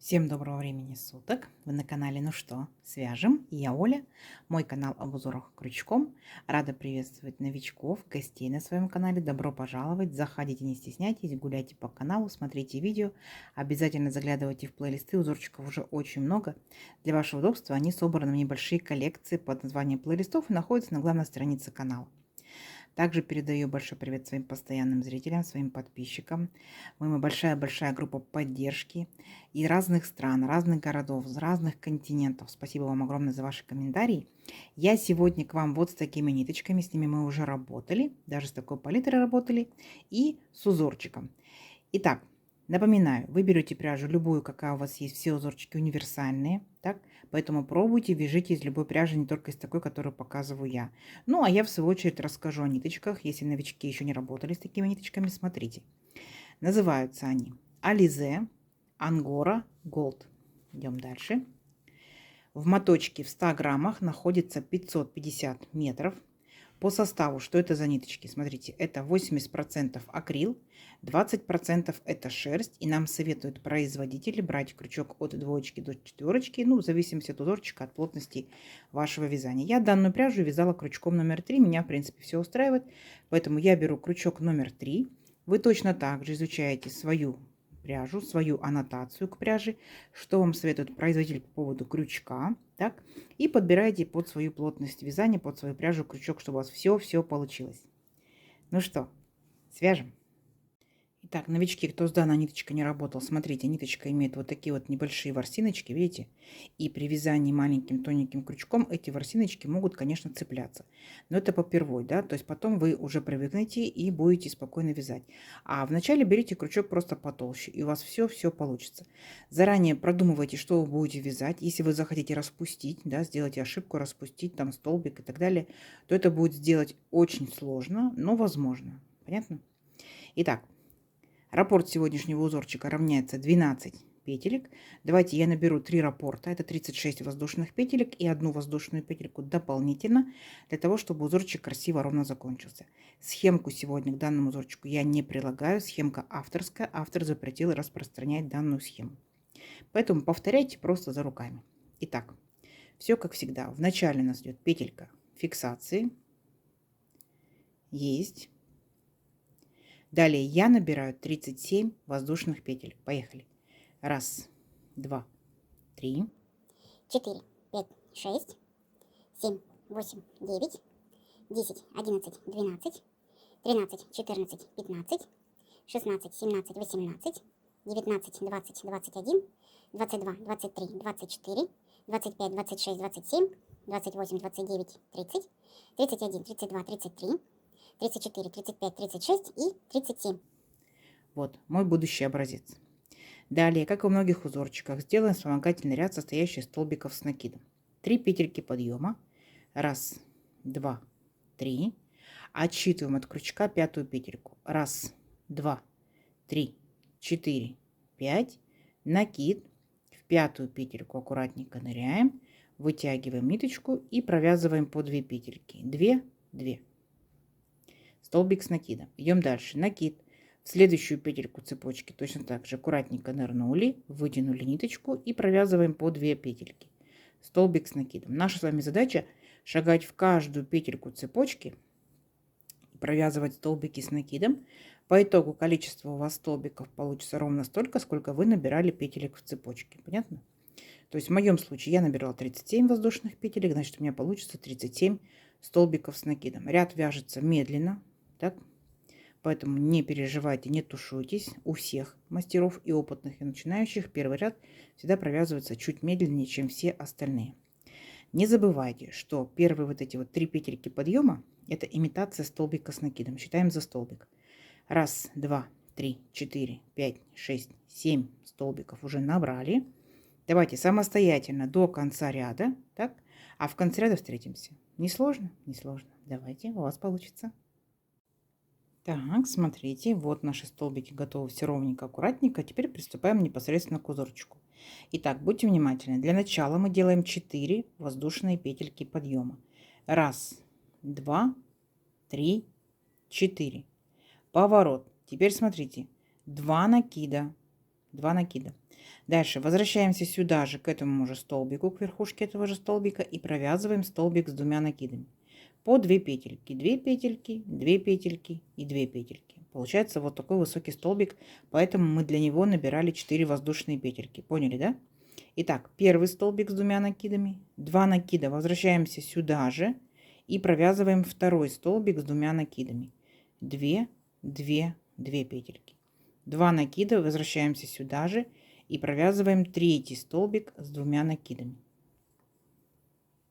Всем доброго времени суток! Вы на канале «Ну что, свяжем?» И я Оля, мой канал об узорах крючком. Рада приветствовать новичков, гостей на своем канале. Добро пожаловать! Заходите, не стесняйтесь, гуляйте по каналу, смотрите видео. Обязательно заглядывайте в плейлисты, узорчиков уже очень много. Для вашего удобства они собраны в небольшие коллекции под названием плейлистов и находятся на главной странице канала. Также передаю большой привет своим постоянным зрителям, своим подписчикам. Мы большая-большая группа поддержки из разных стран, разных городов, с разных континентов. Спасибо вам огромное за ваши комментарии. Я сегодня к вам вот с такими ниточками, с ними мы уже работали, даже с такой палитрой работали и с узорчиком. Итак, напоминаю, вы берете пряжу любую, какая у вас есть, все узорчики универсальные, так? Поэтому пробуйте, вяжите из любой пряжи, не только из такой, которую показываю я. Ну, а я в свою очередь расскажу о ниточках. Если новички еще не работали с такими ниточками, смотрите. Называются они Alize, Angora, Gold. Идем дальше. В моточке в 100 граммах находится 550 метров. По составу, что это за ниточки? Смотрите, это 80% акрил, 20% это шерсть. И нам советуют производители брать крючок от 2 до 4, ну, в зависимости от узорчика, от плотности вашего вязания. Я данную пряжу вязала крючком номер 3, меня, в принципе, все устраивает. Поэтому я беру крючок номер 3. Вы точно так же изучаете свою пряжу, свою аннотацию к пряже, что вам советует производитель по поводу крючка, так, и подбираете под свою плотность вязания, под свою пряжу крючок, чтобы у вас все получилось. Ну что, свяжем? Итак, новички, кто с данной ниточкой не работал, смотрите, ниточка имеет вот такие вот небольшие ворсиночки, видите? И при вязании маленьким тоненьким крючком эти ворсиночки могут, конечно, цепляться. Но это попервой, да, то есть потом вы уже привыкнете и будете спокойно вязать. А вначале берите крючок просто потолще, и у вас все получится. Заранее продумывайте, что вы будете вязать. Если вы захотите распустить, да, сделайте ошибку, распустить там столбик и так далее, то это будет сделать очень сложно, но возможно. Понятно? Итак, раппорт сегодняшнего узорчика равняется 12 петелек. Давайте я наберу 3 раппорта. Это 36 воздушных петелек и одну воздушную петельку дополнительно, для того, чтобы узорчик красиво ровно закончился. Схемку сегодня к данному узорчику я не прилагаю. Схемка авторская. Автор запретил распространять данную схему. Поэтому повторяйте просто за руками. Итак, все как всегда. Вначале у нас идет петелька фиксации. Есть. Далее я набираю 37 воздушных петель. Поехали. Раз, два, три, 4, 5, 6, 7, 8, 9, 10, 11, 12, 13, 14, 15, 16, 17, 18, 19, 20, 21, 22, 23, 24, 25, 26, 27, 28, 29, 30, 31, 32, 33, 34, 35, 36 и 37. Вот мой будущий образец. Далее, как и у многих узорчиках, сделаем вспомогательный ряд, состоящий из столбиков с накидом. 3 петельки подъема. Раз, два, три. Отсчитываем от крючка пятую петельку. Раз, два, три, 4, 5. Накид. В пятую петельку аккуратненько ныряем. Вытягиваем ниточку и провязываем по 2 петельки. 2, 2. Столбик с накидом. Идем дальше. Накид. В следующую петельку цепочки точно так же аккуратненько нырнули, вытянули ниточку и провязываем по 2 петельки. Столбик с накидом. Наша с вами задача шагать в каждую петельку цепочки, провязывать столбики с накидом. По итогу количество у вас столбиков получится ровно столько, сколько вы набирали петелек в цепочке. Понятно? То есть в моем случае я набирала 37 воздушных петелек, значит у меня получится 37 столбиков с накидом. Ряд вяжется медленно, так? Поэтому не переживайте, не тушуйтесь. У всех мастеров и опытных, и начинающих первый ряд всегда провязывается чуть медленнее, чем все остальные. Не забывайте, что первые вот эти вот 3 петельки подъема – это имитация столбика с накидом. Считаем за столбик. Раз, два, три, 4, 5, 6, 7 столбиков уже набрали. Давайте самостоятельно до конца ряда, так? А в конце ряда встретимся. Не сложно? Не сложно. Давайте, у вас получится. Так, смотрите, вот наши столбики готовы все ровненько, аккуратненько. Теперь приступаем непосредственно к узорчику. Итак, будьте внимательны. Для начала мы делаем 4 воздушные петельки подъема. Раз, два, три, 4. Поворот. Теперь смотрите. 2 накида. 2 накида. Дальше возвращаемся сюда же, к этому же столбику, к верхушке этого же столбика и провязываем столбик с 2 накидами. По 2 петельки, 2 петельки, 2 петельки и 2 петельки. Получается вот такой высокий столбик, поэтому мы для него набирали 4 воздушные петельки. Поняли, да? Итак, первый столбик с 2 накидами, 2 накида, возвращаемся сюда же и провязываем второй столбик с 2 накидами. 2, 2, 2 петельки. 2 накида, возвращаемся сюда же и провязываем третий столбик с 2 накидами.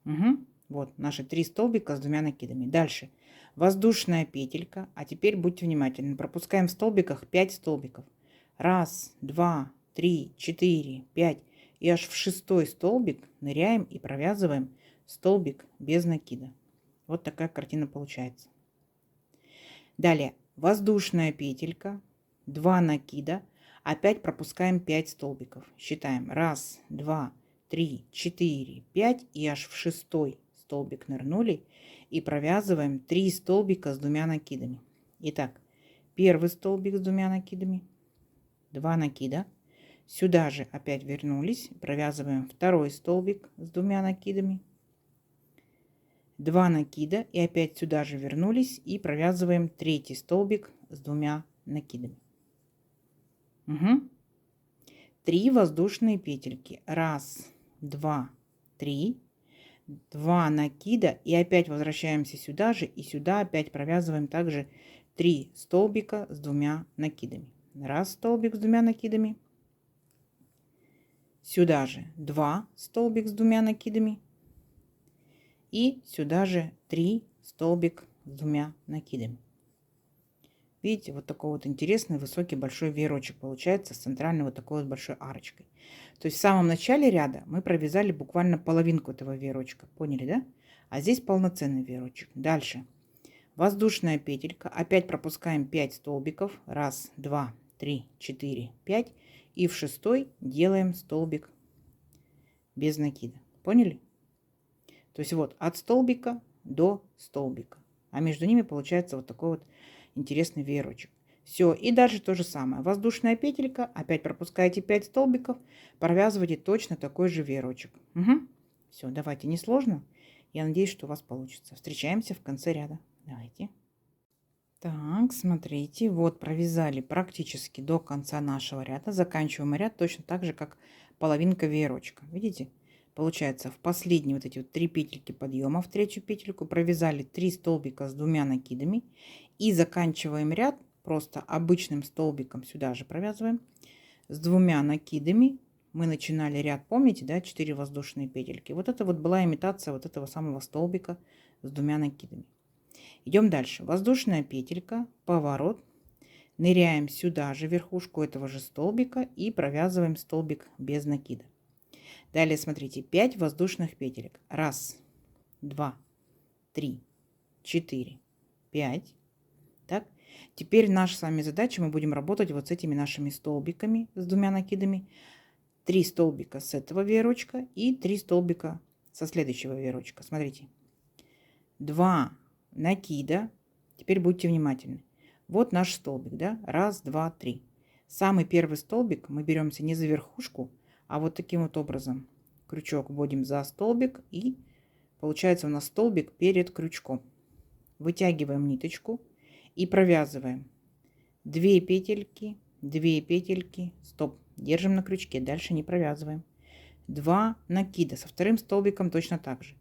Угу. Вот наши 3 столбика с 2 накидами. Дальше воздушная петелька. А теперь будьте внимательны. Пропускаем в столбиках 5 столбиков. 1, 2, 3, 4, 5. И аж в 6-й столбик ныряем и провязываем столбик без накида. Вот такая картина получается. Далее воздушная петелька, 2 накида. Опять пропускаем 5 столбиков. Считаем 1, 2, 3, 4, 5. И аж в 6-й столбик нырнули и провязываем 3 столбика с 2 накидами. Итак, первый столбик с 2 накидами, 2 накида. Сюда же опять вернулись, провязываем второй столбик с 2 накидами, 2 накида и опять сюда же вернулись и провязываем третий столбик с 2 накидами. Угу. 3 воздушные петельки. 1, 2, 3. 2 накида и опять возвращаемся сюда же и сюда опять провязываем также 3 столбика с 2 накидами. 1 столбик с 2 накидами. Сюда же 2 столбик с 2 накидами. И сюда же 3 столбик с 2 накидами. Видите, вот такой вот интересный высокий большой веерочек получается с центральной вот такой вот большой арочкой. То есть в самом начале ряда мы провязали буквально половинку этого веерочка. Поняли, да? А здесь полноценный веерочек. Дальше. Воздушная петелька. Опять пропускаем 5 столбиков. 1, 2, 3, 4, 5. И в 6-й делаем столбик без накида. Поняли? То есть вот от столбика до столбика. А между ними получается вот такой вот интересный веерочек. Все, и дальше то же самое. Воздушная петелька, опять пропускаете 5 столбиков, провязывайте точно такой же веерочек. Угу. Все, давайте, не сложно. Я надеюсь, что у вас получится. Встречаемся в конце ряда. Давайте. Так, смотрите, вот провязали практически до конца нашего ряда. Заканчиваем ряд точно так же, как половинка веерочка. Видите? Получается, в последние вот эти вот 3 петельки подъема в третью петельку провязали 3 столбика с 2 накидами и заканчиваем ряд просто обычным столбиком, сюда же провязываем с 2 накидами. Мы начинали ряд, помните, да, 4 воздушные петельки. Вот это вот была имитация вот этого самого столбика с 2 накидами. Идем дальше. Воздушная петелька, поворот, ныряем сюда же верхушку этого же столбика и провязываем столбик без накида. Далее смотрите, 5 воздушных петелек. 1, 2, 3, 4, 5. Так, теперь наша с вами задача, мы будем работать вот с этими нашими столбиками с 2 накидами. 3 столбика с этого веерочка и 3 столбика со следующего веерочка. Смотрите, 2 накида. Теперь будьте внимательны. Вот наш столбик, да? 1, 2, 3. Самый первый столбик мы беремся не за верхушку, а вот таким вот образом. Крючок вводим за столбик и получается у нас столбик перед крючком. Вытягиваем ниточку и провязываем 2 петельки, 2 петельки, стоп, держим на крючке, дальше не провязываем. 2 накида, со вторым столбиком точно так же.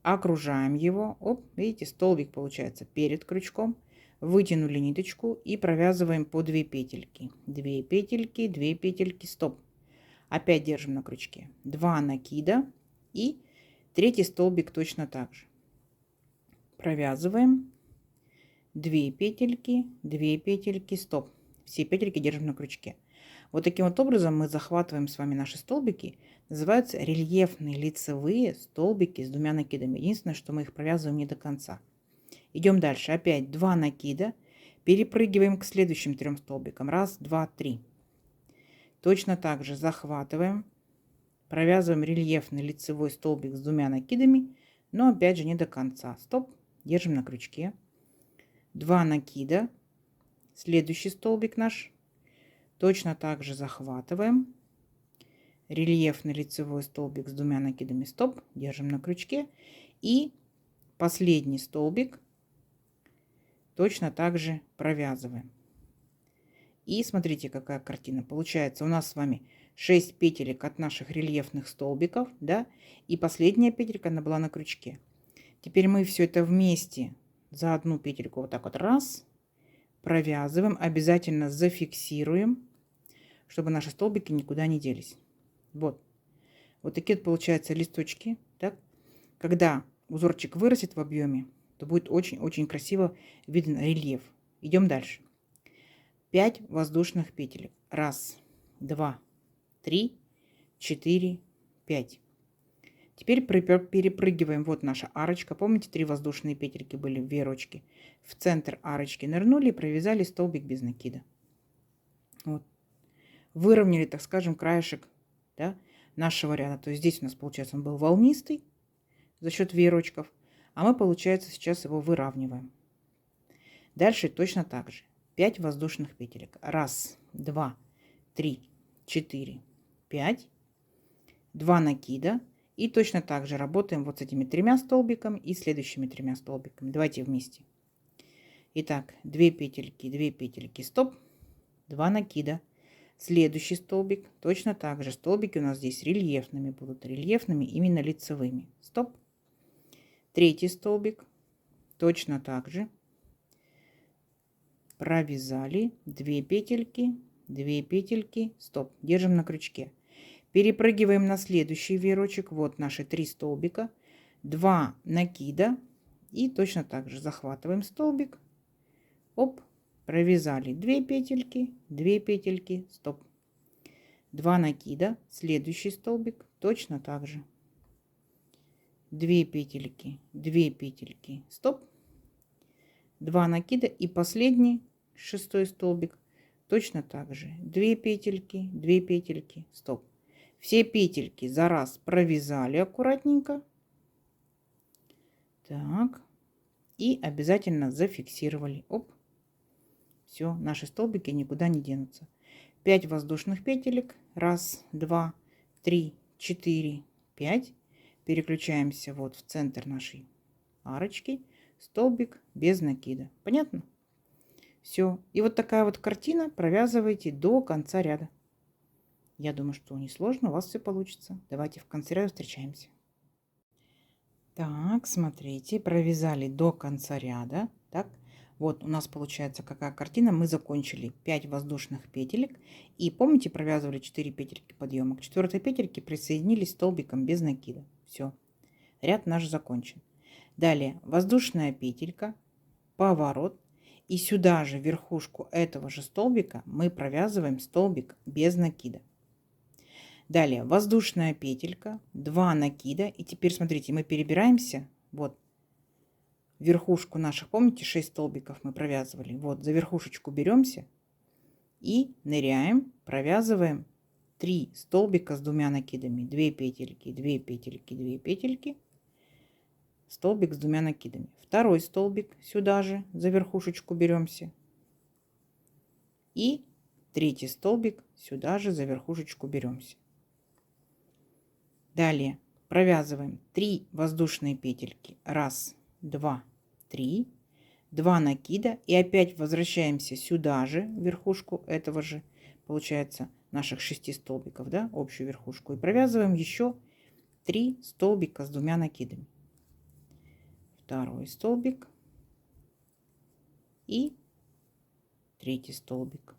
Окружаем его, оп, видите, столбик получается перед крючком, вытянули ниточку и провязываем по 2 петельки, 2 петельки, 2 петельки, стоп. Опять держим на крючке. 2 накида и третий столбик точно так же. Провязываем 2 петельки, 2 петельки, стоп. Все петельки держим на крючке. Вот таким вот образом мы захватываем с вами наши столбики. Называются рельефные лицевые столбики с 2 накидами. Единственное, что мы их провязываем не до конца. Идем дальше. Опять 2 накида. Перепрыгиваем к следующим 3 столбикам. 1, 2, 3. Точно так же захватываем, провязываем рельефный лицевой столбик с 2 накидами, но опять же не до конца. Стоп, держим на крючке. 2 накида, следующий столбик наш, Точно так же захватываем рельефный лицевой столбик с двумя накидами, стоп, держим на крючке, и последний столбик точно так же провязываем. И смотрите, какая картина получается. У нас с вами 6 петелек от наших рельефных столбиков, да, и последняя петелька, она была на крючке. Теперь мы все это вместе за одну петельку вот так вот раз провязываем, обязательно зафиксируем, чтобы наши столбики никуда не делись. Вот такие вот получаются листочки, так? Когда узорчик вырастет в объеме, то будет очень-очень красиво виден рельеф. Идем дальше. 5 воздушных петелек. 1, 2, 3, 4, 5. Теперь перепрыгиваем. Вот наша арочка. Помните, 3 воздушные петельки были в веерочке. В центр арочки нырнули и провязали столбик без накида. Вот. Выровняли, так скажем, краешек, да, нашего ряда. То есть здесь у нас, получается, он был волнистый за счет веерочков. А мы, получается, сейчас его выравниваем. Дальше точно так же. 5 воздушных петелек. 1, 2, 3, 4, 5. 2 накида. И точно так же работаем вот с этими 3 столбиками и следующими 3 столбиками. Давайте вместе. Итак, 2 петельки, стоп, 2 накида. Следующий столбик точно так же. Столбики у нас здесь рельефными будут. Рельефными именно лицевыми. Стоп. Третий столбик. Точно так же. Провязали 2 петельки, стоп. Держим на крючке. Перепрыгиваем на следующий веерочек. Вот наши 3 столбика. 2 накида. И точно так же захватываем столбик. Оп. Провязали 2 петельки, стоп. 2 накида. Следующий столбик. Точно так же. 2 петельки, стоп. 2 накида. И последний, 6 столбик. Точно так же. 2 петельки, стоп. Все петельки за раз провязали аккуратненько. Так. И обязательно зафиксировали. Оп. Все, наши столбики никуда не денутся. 5 воздушных петелек. 1, 2, 3, 4, 5. Переключаемся вот в центр нашей арочки. Столбик без накида. Понятно? Все. И вот такая вот картина. Провязывайте до конца ряда. Я думаю, что несложно, у вас все получится. Давайте в конце ряда встречаемся. Так, смотрите, провязали до конца ряда. Так, вот у нас получается какая картина. Мы закончили 5 воздушных петелек. И помните, провязывали 4 петельки подъема. К 4 петельке присоединились столбиком без накида. Все, ряд наш закончен. Далее воздушная петелька, поворот. И сюда же, верхушку этого же столбика, мы провязываем столбик без накида. Далее воздушная петелька, 2 накида. И теперь смотрите, мы перебираемся. Вот верхушку наших, помните, 6 столбиков мы провязывали. Вот за верхушечку беремся и ныряем, провязываем 3 столбика с 2 накидами. 2 петельки, 2 петельки, 2 петельки. Столбик с 2 накидами. Второй столбик сюда же за верхушечку беремся. И третий столбик сюда же за верхушечку беремся. Далее провязываем 3 воздушные петельки. 1, 2, 3. 2 накида. И опять возвращаемся сюда же, в верхушку этого же, получается, наших 6 столбиков, да, общую верхушку. И провязываем еще 3 столбика с 2 накидами. Второй столбик. И третий столбик.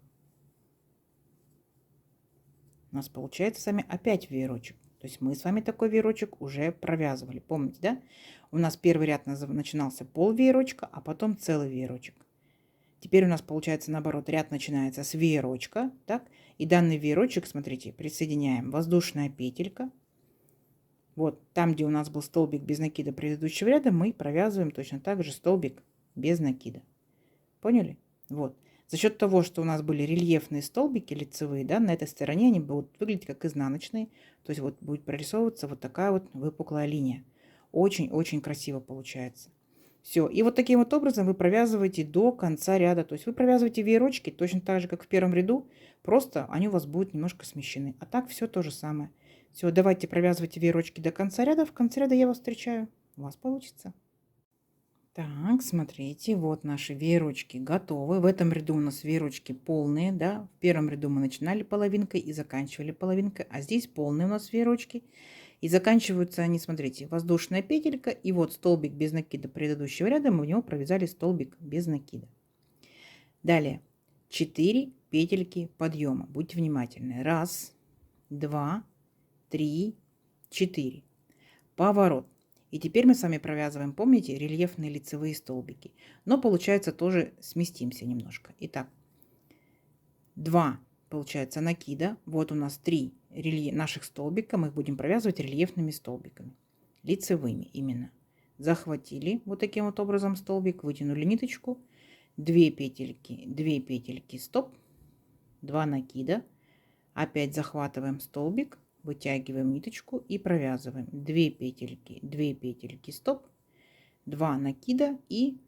У нас получается с вами опять веерочек. То есть мы с вами такой веерочек уже провязывали. Помните, да? У нас первый ряд начинался пол веерочка, а потом целый веерочек. Теперь у нас получается наоборот. Ряд начинается с веерочка. Так? И данный веерочек, смотрите, присоединяем воздушная петелька. Вот там, где у нас был столбик без накида предыдущего ряда, мы провязываем точно так же столбик без накида. Поняли? Вот. За счет того, что у нас были рельефные столбики лицевые, да, на этой стороне они будут выглядеть как изнаночные. То есть вот будет прорисовываться вот такая вот выпуклая линия. Очень-очень красиво получается. Все. И вот таким вот образом вы провязываете до конца ряда. То есть вы провязываете веерочки точно так же, как в первом ряду, просто они у вас будут немножко смещены. А так все то же самое. Все, давайте провязывайте веерочки до конца ряда. В конце ряда я вас встречаю. У вас получится. Так, смотрите, вот наши веерочки готовы. В этом ряду у нас веерочки полные, да. В первом ряду мы начинали половинкой и заканчивали половинкой, а здесь полные у нас веерочки. И заканчиваются они, смотрите, воздушная петелька и вот столбик без накида предыдущего ряда, мы в него провязали столбик без накида. Далее 4 петельки подъема. Будьте внимательны. 1, 2, 3, 4. Поворот. И теперь мы с вами провязываем, помните, рельефные лицевые столбики. Но получается тоже сместимся немножко. Итак, 2 получается накида. Вот у нас 3 наших столбика. Мы их будем провязывать рельефными столбиками. Лицевыми именно. Захватили вот таким вот образом столбик. Вытянули ниточку. 2 петельки, стоп. 2 накида. Опять захватываем столбик. Вытягиваем ниточку и провязываем 2 петельки, стоп, 2 накида и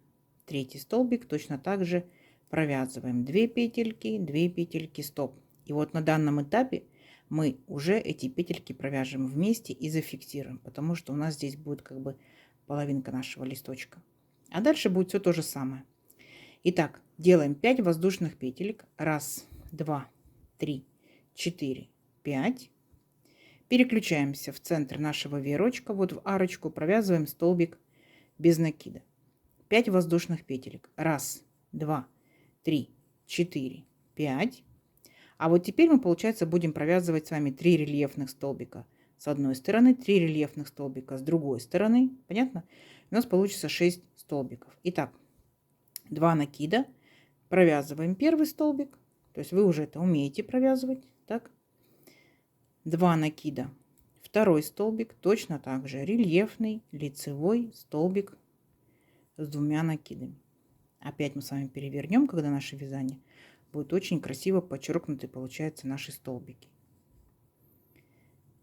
третий столбик точно так же провязываем 2 петельки, стоп. И вот на данном этапе мы уже эти петельки провяжем вместе и зафиксируем, потому что у нас здесь будет как бы половинка нашего листочка. А дальше будет все то же самое. Итак, делаем 5 воздушных петелек. 1, 2, 3, 4, 5. Переключаемся в центр нашего веерочка, вот в арочку, провязываем столбик без накида. 5 воздушных петелек. 1, 2, 3, 4, 5. А вот теперь мы, получается, будем провязывать с вами 3 рельефных столбика с одной стороны, 3 рельефных столбика с другой стороны. Понятно? У нас получится 6 столбиков. Итак, 2 накида. Провязываем первый столбик. То есть вы уже это умеете провязывать. Так. 2 накида. Второй столбик точно так же рельефный лицевой столбик с 2 накидами. Опять мы с вами перевернем, когда наше вязание будет очень красиво подчеркнуты, получается, наши столбики.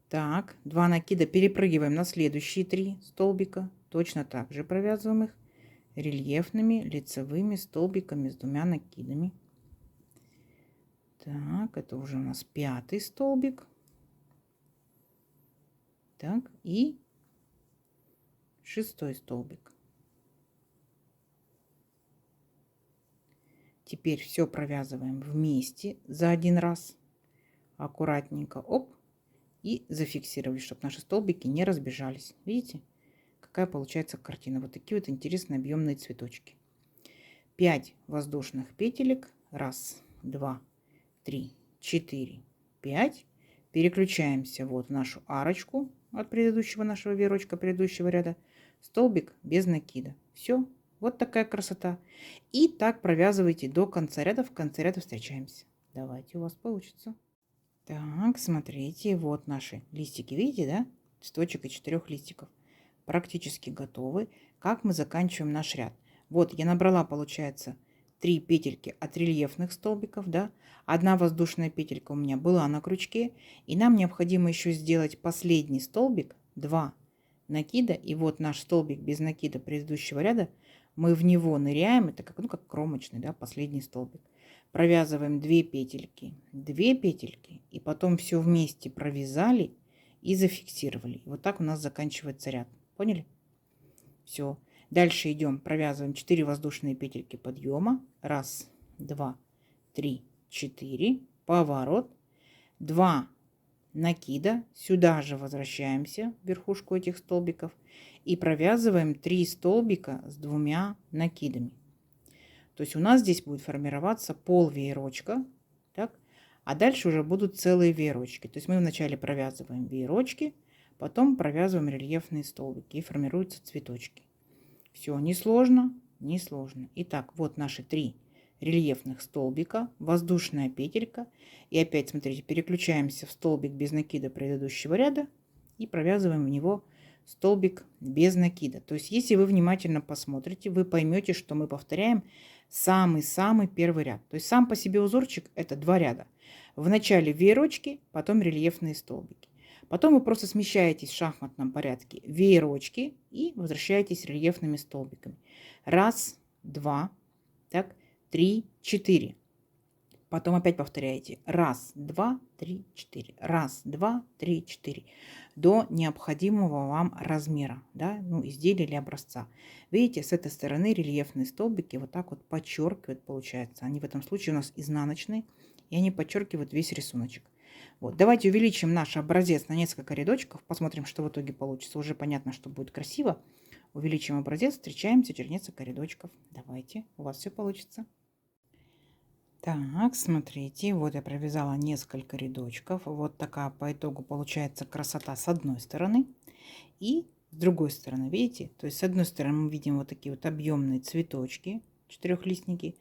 Так, 2 накида, перепрыгиваем на следующие 3 столбика. Точно так же провязываем их рельефными лицевыми столбиками с 2 накидами. Так, это уже у нас 5 столбик. Так, и 6 столбик. Теперь все провязываем вместе за один раз. Аккуратненько, оп, и зафиксировали, чтобы наши столбики не разбежались. Видите, какая получается картина? Вот такие вот интересные объемные цветочки. 5 воздушных петелек. 1, 2, 3, 4, 5. Переключаемся вот в нашу арочку от предыдущего нашего веерочка, предыдущего ряда. Столбик без накида. Все. Вот такая красота. И так провязывайте до конца ряда. В конце ряда встречаемся. Давайте, у вас получится. Так, смотрите, вот наши листики. Видите, да? Цветочек из 4 листиков. Практически готовы. Как мы заканчиваем наш ряд? Вот я набрала, получается, 3 петельки от рельефных столбиков, да? 1 воздушная петелька у меня была на крючке. И нам необходимо еще сделать последний столбик, 2 накида. И вот наш столбик без накида предыдущего ряда. Мы в него ныряем. Это как, ну, как кромочный, да, последний столбик. Провязываем 2 петельки, 2 петельки. И потом все вместе провязали и зафиксировали. Вот так у нас заканчивается ряд. Поняли? Все. Дальше идем, провязываем 4 воздушные петельки подъема. 1, 2, 3, 4. Поворот. 2 накида. Сюда же возвращаемся в верхушку этих столбиков. И провязываем 3 столбика с 2 накидами. То есть у нас здесь будет формироваться пол веерочка. Так? А дальше уже будут целые веерочки. То есть мы вначале провязываем веерочки, потом провязываем рельефные столбики и формируются цветочки. Все, несложно, несложно. Итак, вот наши 3 рельефных столбика, воздушная петелька. И опять, смотрите, переключаемся в столбик без накида предыдущего ряда и провязываем в него столбик без накида. То есть, если вы внимательно посмотрите, вы поймете, что мы повторяем самый-самый первый ряд. То есть, сам по себе узорчик это 2 ряда. В начале веерочки, потом рельефные столбики. Потом вы просто смещаетесь в шахматном порядке в веерочки и возвращаетесь рельефными столбиками. Раз, два, так, три, четыре. Потом опять повторяете. Раз, два, три, четыре. Раз, два, три, четыре. До необходимого вам размера, да, ну, изделия или образца. Видите, с этой стороны рельефные столбики вот так вот подчеркивают, получается. Они в этом случае у нас изнаночные, и они подчеркивают весь рисуночек. Вот, давайте увеличим наш образец на несколько рядочков, посмотрим, что в итоге получится. Уже понятно, что будет красиво. Увеличим образец, встречаемся через несколько рядочков. Давайте, у вас все получится. Так, смотрите, вот я провязала несколько рядочков. Вот такая по итогу получается красота с одной стороны и с другой стороны, видите? То есть с одной стороны мы видим вот такие вот объемные цветочки, четырехлистники.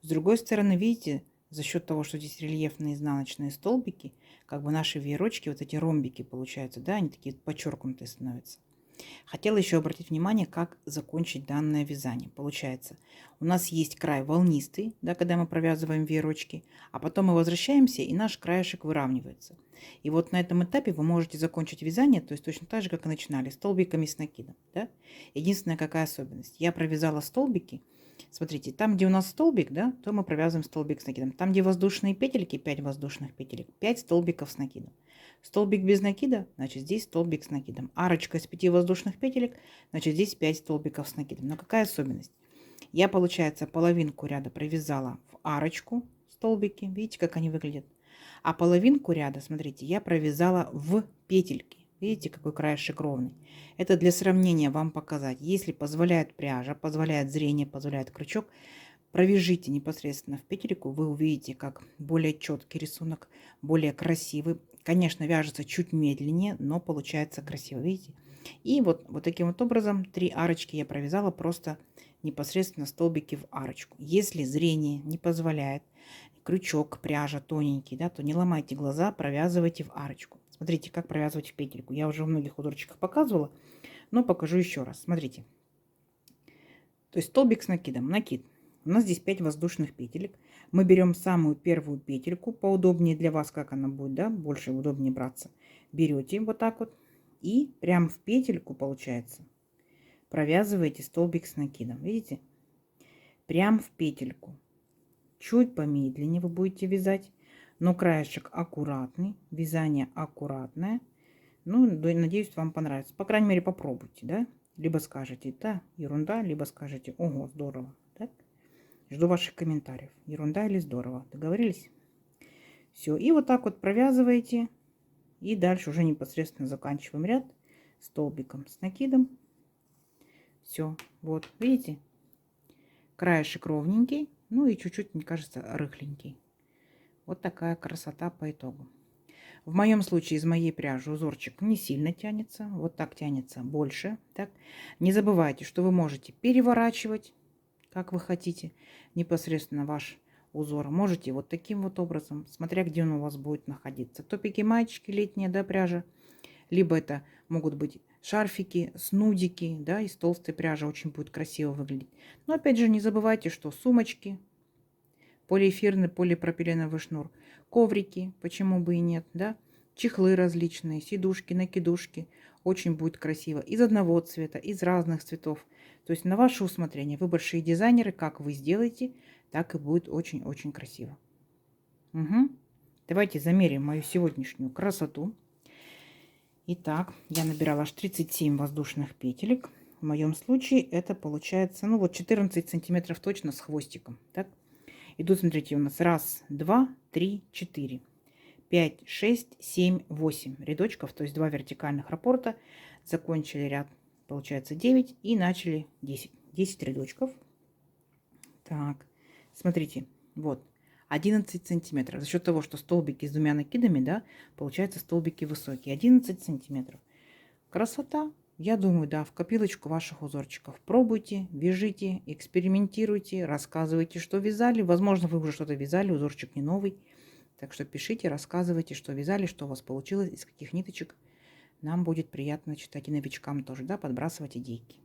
С другой стороны, видите, за счет того, что здесь рельефные изнаночные столбики, как бы наши веерочки, вот эти ромбики получаются, да, они такие подчеркнутые становятся. Хотела еще обратить внимание, как закончить данное вязание. Получается, у нас есть край волнистый, да, когда мы провязываем веерочки, а потом мы возвращаемся, и наш краешек выравнивается. И вот на этом этапе вы можете закончить вязание, то есть точно так же, как и начинали, столбиками с накидом. Да? Единственная какая особенность. Я провязала столбики. Смотрите, там, где у нас столбик, да, то мы провязываем столбик с накидом. Там, где воздушные петельки, 5 воздушных петелек, 5 столбиков с накидом. Столбик без накида, значит здесь столбик с накидом. Арочка из 5 воздушных петелек, значит здесь 5 столбиков с накидом. Но какая особенность? Я, получается, половинку ряда провязала в арочку столбики. Видите, как они выглядят? А половинку ряда, смотрите, я провязала в петельки. Видите, какой краешек ровный. Это для сравнения вам показать. Если позволяет пряжа, позволяет зрение, позволяет крючок, провяжите непосредственно в петельку, вы увидите, как более четкий рисунок, более красивый. Конечно, вяжется чуть медленнее, но получается красиво, видите? И вот таким вот образом 3 арочки я провязала просто непосредственно столбики в арочку. Если зрение не позволяет, крючок, пряжа тоненький, да, то не ломайте глаза, провязывайте в арочку. Смотрите, как провязывать в петельку. Я уже в многих узорчиках показывала, но покажу еще раз. Смотрите. То есть столбик с накидом. Накид. У нас здесь 5 воздушных петелек. Мы берем самую первую петельку, поудобнее для вас, как она будет, да, больше удобнее браться. Берете вот так вот и прям в петельку, получается, провязываете столбик с накидом. Видите? Прям в петельку. Чуть помедленнее вы будете вязать, но краешек аккуратный, вязание аккуратное. Ну, надеюсь, вам понравится. По крайней мере, попробуйте, да? Либо скажете, да, ерунда, либо скажете, ого, здорово. Так? Жду ваших комментариев. Ерунда или здорово. Договорились? Все. И вот так вот провязываете. И дальше уже непосредственно заканчиваем ряд столбиком с накидом. Все. Вот, видите? Краешек ровненький. Ну и чуть-чуть, мне кажется, рыхленький. Вот такая красота по итогу. В моем случае из моей пряжи узорчик не сильно тянется. Вот так тянется больше. Так? Не забывайте, что вы можете переворачивать, как вы хотите, непосредственно ваш узор. Можете вот таким вот образом, смотря где он у вас будет находиться. Топики, маечки, летняя, да, пряжа. Либо это могут быть шарфики, снудики, да, из толстой пряжи. Очень будет красиво выглядеть. Но опять же, не забывайте, что сумочки, полиэфирный полипропиленовый шнур, коврики, почему бы и нет, да, чехлы различные, сидушки, накидушки, очень будет красиво, из одного цвета, из разных цветов, то есть на ваше усмотрение, вы большие дизайнеры, как вы сделаете, так и будет очень-очень красиво. Угу. Давайте замерим мою сегодняшнюю красоту. Итак, я набирала аж 37 воздушных петелек, в моем случае это получается, ну вот 14 сантиметров точно с хвостиком, так. Идут, смотрите, у нас 1, 2, 3, 4, 5, 6, 7, 8 рядочков, то есть 2 вертикальных раппорта. Закончили ряд, получается 9 и начали 10. 10 рядочков. Так, смотрите, вот 11 сантиметров. За счет того, что столбики с двумя накидами, да, получается столбики высокие. 11 сантиметров. Красота. Я думаю, да, в копилочку ваших узорчиков. Пробуйте, вяжите, экспериментируйте, рассказывайте, что вязали. Возможно, вы уже что-то вязали, узорчик не новый. Так что пишите, рассказывайте, что вязали, что у вас получилось, из каких ниточек. Нам будет приятно читать, и новичкам тоже, да, подбрасывать идейки.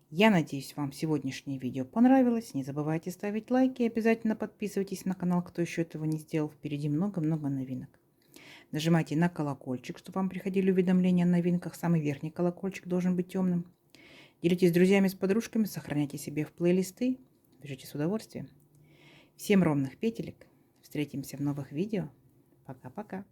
Я надеюсь, вам сегодняшнее видео понравилось. Не забывайте ставить лайки и обязательно подписывайтесь на канал, кто еще этого не сделал. Впереди много-много новинок. Нажимайте на колокольчик, чтобы вам приходили уведомления о новинках. Самый верхний колокольчик должен быть темным. Делитесь с друзьями, с подружками, сохраняйте себе в плейлисты. Вяжите с удовольствием. Всем ровных петелек. Встретимся в новых видео. Пока-пока.